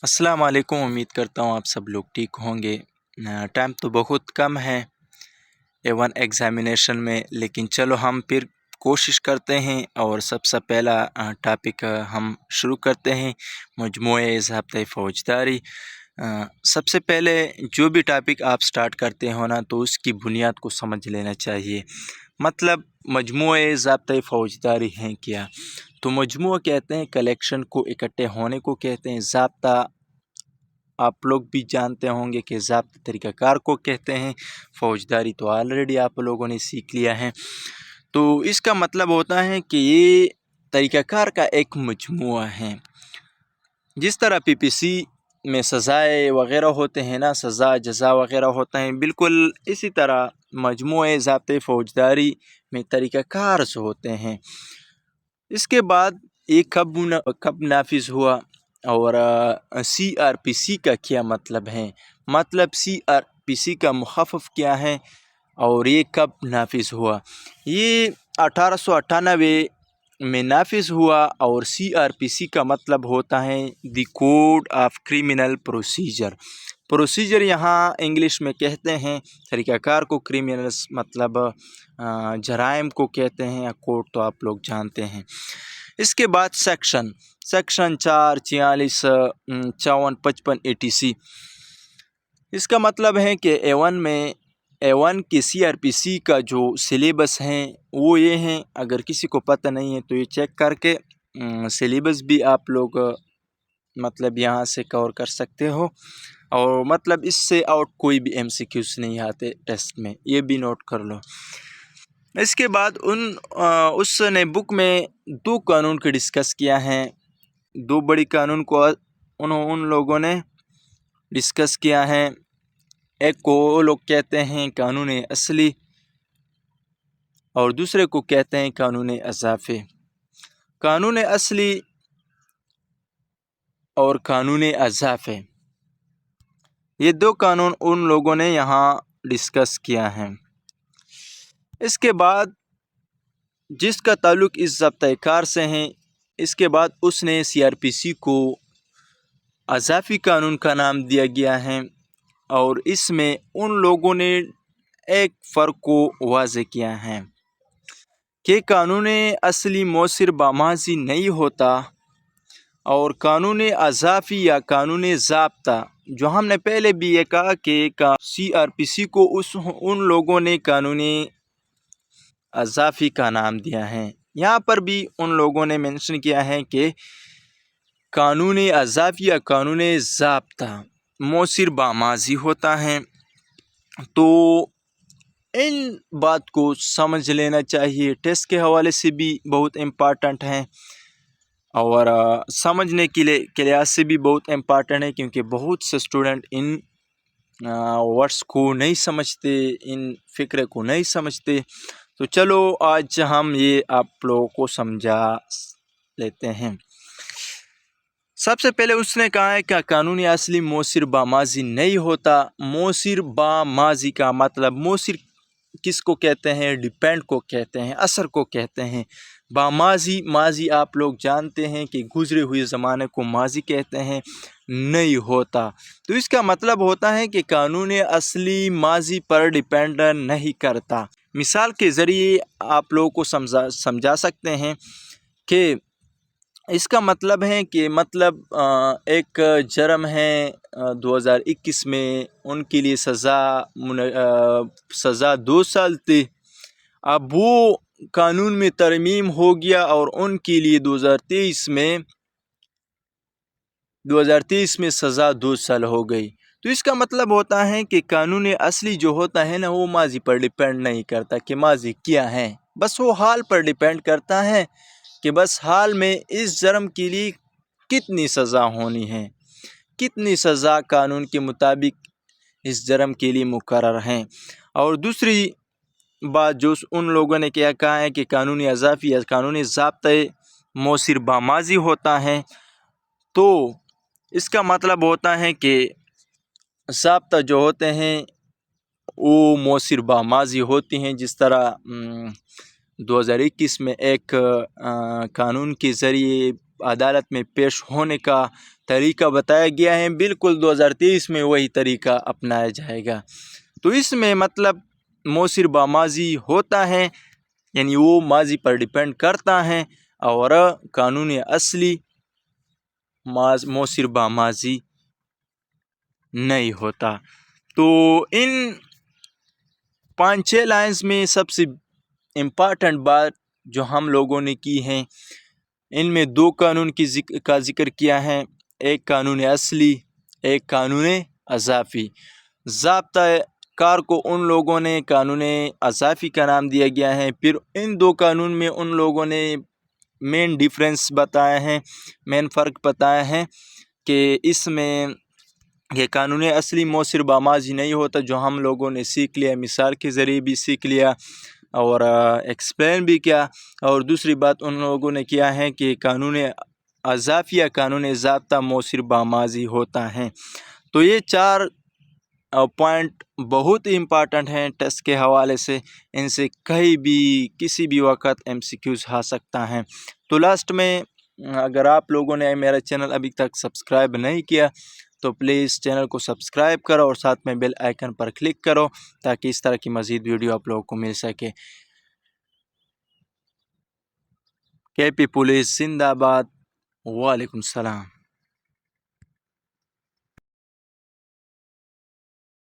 अस्सलाम वालेकुम। उम्मीद करता हूँ आप सब लोग ठीक होंगे। टाइम तो बहुत कम है A1 एग्ज़ामिनेशन में, लेकिन चलो हम फिर कोशिश करते हैं और सबसे पहला टॉपिक हम शुरू करते हैं मजमूए ज़ाब्ता फ़ौजदारी। सबसे पहले जो भी टॉपिक आप स्टार्ट करते हो ना, तो उसकी बुनियाद को समझ लेना चाहिए। मतलब मजमूए ज़ाब्ता फ़ौजदारी हैं क्या? तो मजमूआ कहते हैं कलेक्शन को, इकट्ठे होने को कहते हैं। ज़ाब्ता आप लोग भी जानते होंगे कि ज़ाब्ता तरीक़ाकार को कहते हैं। फ़ौजदारी तो ऑलरेडी आप लोगों ने सीख लिया है। तो इसका मतलब होता है कि ये तरीक़ाकार का एक मजमूआ है। जिस तरह PPC में सज़ाएँ वग़ैरह होते हैं ना, सज़ा जज़ा वग़ैरह होते हैं, बिल्कुल इसी तरह मजमूए ज़ाब्ते फ़ौजदारी में तरीक़ाकार से होते हैं। इसके बाद ये कब नाफिज हुआ और CRPC का क्या मतलब है? मतलब CRPC का मुख़फ़फ़ क्या है और ये कब नाफिज हुआ? ये 1898 में नाफिज हुआ और CRPC का मतलब होता है the code of criminal procedure. Procedure यहाँ इंग्लिश में कहते हैं, तरीक़ाकार को क्रिमिनल्स मतलब जराइम को कहते हैं, या कोड तो आप लोग जानते हैं। इसके बाद सेक्शन 4, 46, 54, 55 ATC। इसका मतलब है कि A1 की CRPC का जो सिलेबस हैं वो ये हैं। अगर किसी को पता नहीं है तो ये चेक करके सिलेबस भी आप लोग मतलब यहाँ से कवर कर सकते हो। और मतलब इससे आउट कोई भी MCQs नहीं आते टेस्ट में, ये भी नोट कर लो। इसके बाद उसने बुक में 2 कानून को डिस्कस किया है। 2 बड़ी कानून को उन लोगों ने डिस्कस किया है। एक को वो लोग कहते हैं कानून असली और दूसरे को कहते हैं कानून अज़ाफ़े। कानून असली और कानून अज़ाफ़े, ये 2 कानून उन लोगों ने यहाँ डिस्कस किया है। इसके बाद जिसका ताल्लुक़ इस ज़ाब्ता-ए-कार से है, इसके बाद उसने CRPC को अज़ाफ़ी कानून का नाम दिया गया है। और इसमें उन लोगों ने एक फ़र्क को वाज़ेह किया है कि कानून असली मौसिर बामाज़ी नहीं होता और कानून अज़ाफ़ी या कानून ज़ाब्ता, जो हमने पहले भी ये कहा कि CRPC को उन लोगों ने कानून अज़ाफ़ी का नाम दिया है। यहाँ पर भी उन लोगों ने मेंशन किया है कि कानून अज़ाफ़ी या कानून ज़ाब्ता मौसिर बामाज़ी होता है। तो इन बात को समझ लेना चाहिए, टेस्ट के हवाले से भी बहुत इम्पॉर्टेंट हैं और समझने के लिहाज से भी बहुत इम्पॉर्टेंट है, क्योंकि बहुत से स्टूडेंट इन वर्ड्स को नहीं समझते, इन फ़िक्र को नहीं समझते। तो चलो आज हम ये आप लोगों को समझा लेते हैं। सबसे पहले उसने कहा है कि कानूनी असली मौसिर बामाज़ी नहीं होता। मौसिर बामाज़ी का मतलब, मौसिर किसको कहते हैं? डिपेंड को कहते हैं, असर को कहते हैं। बामाज़ी, माज़ी आप लोग जानते हैं कि गुज़रे हुए ज़माने को माज़ी कहते हैं, नहीं होता। तो इसका मतलब होता है कि कानून असली माज़ी पर डिपेंड नहीं करता। मिसाल के ज़रिए आप लोगों को समझा सकते हैं कि इसका मतलब है कि मतलब एक जर्म है 2021 में, उनके लिए सज़ा 2 साल थी। अब वो कानून में तरमीम हो गया और उनके लिए 2023 में सज़ा 2 साल हो गई। तो इसका मतलब होता है कि कानून असली जो होता है ना, वो माज़ी पर डिपेंड नहीं करता कि माज़ी क्या है, बस वो हाल पर डिपेंड करता है कि बस हाल में इस जुर्म के लिए कितनी सज़ा होनी है, कितनी सज़ा कानून के मुताबिक इस जुर्म के लिए मुकर्रर हैं। और दूसरी बात जो उन लोगों ने क्या कहा है कि कानूनी अज़ाफ़ी या कानूनी ज़ाब्ते मौसिर बामाज़ी होता है। तो इसका मतलब होता है कि ज़ाब्ता जो होते हैं वो मौसिर बामाज़ी होती हैं। जिस तरह 2021 में एक कानून के ज़रिए अदालत में पेश होने का طریقہ بتایا گیا ہے بالکل 2023 میں وہی طریقہ اپنایا جائے گا۔ تو اس میں مطلب موثر با ماضی ہوتا ہے، یعنی وہ ماضی پر ڈیپینڈ کرتا ہے، اور قانون اصلی موثر با ماضی نہیں ہوتا۔ تو ان 5-6 لائنز میں سب سے امپارٹنٹ بات جو ہم لوگوں نے کی ہے، ان میں 2 قانون کا ذکر کیا ہے، ایک قانون اصلی، ایک قانون اضافی۔ ضابطہ کار کو ان لوگوں نے قانون اضافی کا نام دیا گیا ہے۔ پھر ان 2 قانون میں ان لوگوں نے مین ڈیفرنس بتایا ہے، مین فرق بتایا ہے کہ اس میں یہ قانون اصلی موثر با ماضی نہیں ہوتا، جو ہم لوگوں نے سیکھ لیا، مثال کے ذریعے بھی سیکھ لیا اور ایکسپلین بھی کیا۔ اور دوسری بات ان لوگوں نے کیا ہے کہ قانون اضافی یا قانون ضابطہ موثر با ماضی ہوتا ہے۔ تو یہ 4 پوائنٹ بہت ہی امپارٹنٹ ہیں ٹیسٹ کے حوالے سے، ان سے کہیں بھی کسی بھی وقت MCQs آ سکتا ہے۔ تو لاسٹ میں اگر آپ لوگوں نے میرا چینل ابھی تک سبسکرائب نہیں کیا تو پلیز چینل کو سبسکرائب کرو اور ساتھ میں بیل آئیکن پر کلک کرو تاکہ اس طرح کی مزید ویڈیو آپ لوگوں کو مل سکے۔ KP پولیس زندہ باد۔ وعلیکم السلام۔